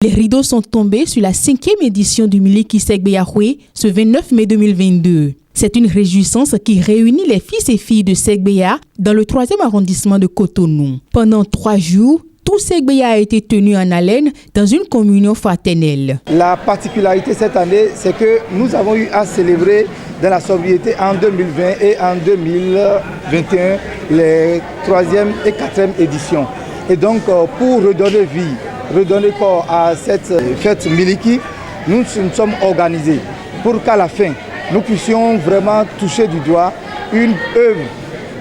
Les rideaux sont tombés sur la 5e édition du Miliki Segbeyahwe ce 29 mai 2022. C'est une réjouissance qui réunit les fils et filles de Segbeya dans le 3e arrondissement de Cotonou. Pendant 3 jours, tout Segbeya a été tenu en haleine dans une communion fraternelle. La particularité cette année, c'est que nous avons eu à célébrer dans la sobriété en 2020 et en 2021 les 3e et 4e éditions. Et donc, pour redonner vie, redonner corps à cette fête Miliki, nous sommes organisés pour qu'à la fin, nous puissions vraiment toucher du doigt une œuvre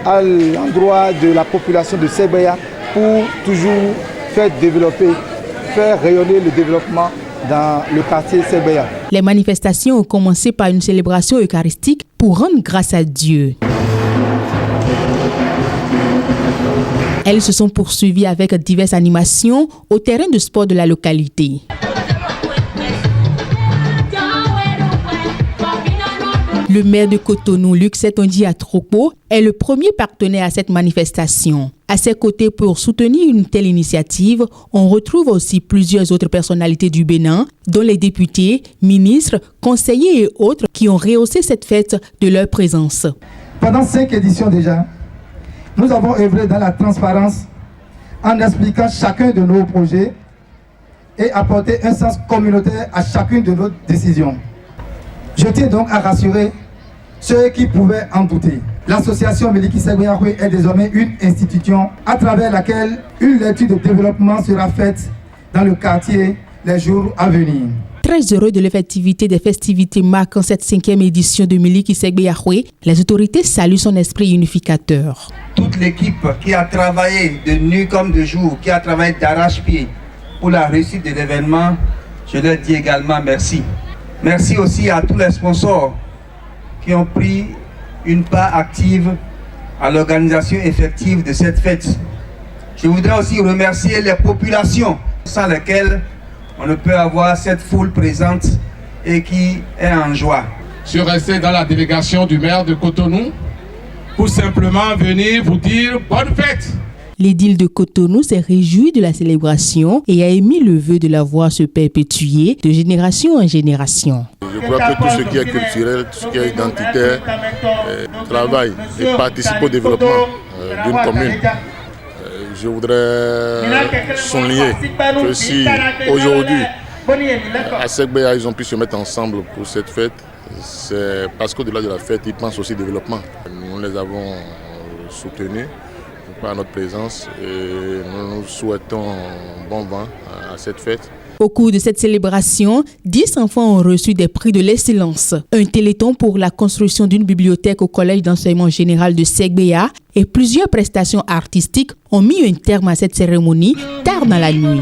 à l'endroit de la population de Segbeya pour toujours faire développer, faire rayonner le développement dans le quartier Segbeya. Les manifestations ont commencé par une célébration eucharistique pour rendre grâce à Dieu. Elles se sont poursuivies avec diverses animations au terrain de sport de la localité. Le maire de Cotonou, Luc Setonji Atropo, est le premier partenaire à cette manifestation. À ses côtés, pour soutenir une telle initiative, on retrouve aussi plusieurs autres personnalités du Bénin, dont les députés, ministres, conseillers et autres qui ont rehaussé cette fête de leur présence. Pendant 5 éditions déjà, nous avons œuvré dans la transparence en expliquant chacun de nos projets et apporté un sens communautaire à chacune de nos décisions. Je tiens donc à rassurer ceux qui pouvaient en douter. L'association Miliki Segbeyahwe est désormais une institution à travers laquelle une lecture de développement sera faite dans le quartier les jours à venir. Très heureux de l'effectivité des festivités marquant cette 5e édition de Miliki Segbeyahwe, les autorités saluent son esprit unificateur. Toute l'équipe qui a travaillé de nuit comme de jour, qui a travaillé d'arrache-pied pour la réussite de l'événement, je leur dis également merci. Merci aussi à tous les sponsors qui ont pris une part active à l'organisation effective de cette fête. Je voudrais aussi remercier les populations sans lesquelles on ne peut avoir cette foule présente et qui est en joie. Je suis resté dans la délégation du maire de Cotonou pour simplement venir vous dire bonne fête. L'édile de Cotonou s'est réjoui de la célébration et a émis le vœu de la voir se perpétuer de génération en génération. Je crois que tout ce qui est culturel, tout ce qui est identitaire, travaille et participe au développement d'une commune. Je voudrais souligner que si aujourd'hui, à Segbeya, ils ont pu se mettre ensemble pour cette fête, c'est parce qu'au-delà de la fête, ils pensent aussi au développement. Nous les avons soutenus par notre présence et nous souhaitons bon vent à cette fête. Au cours de cette célébration, 10 enfants ont reçu des prix de l'excellence. Un téléthon pour la construction d'une bibliothèque au Collège d'enseignement général de Segbeya et plusieurs prestations artistiques ont mis un terme à cette cérémonie tard dans la nuit.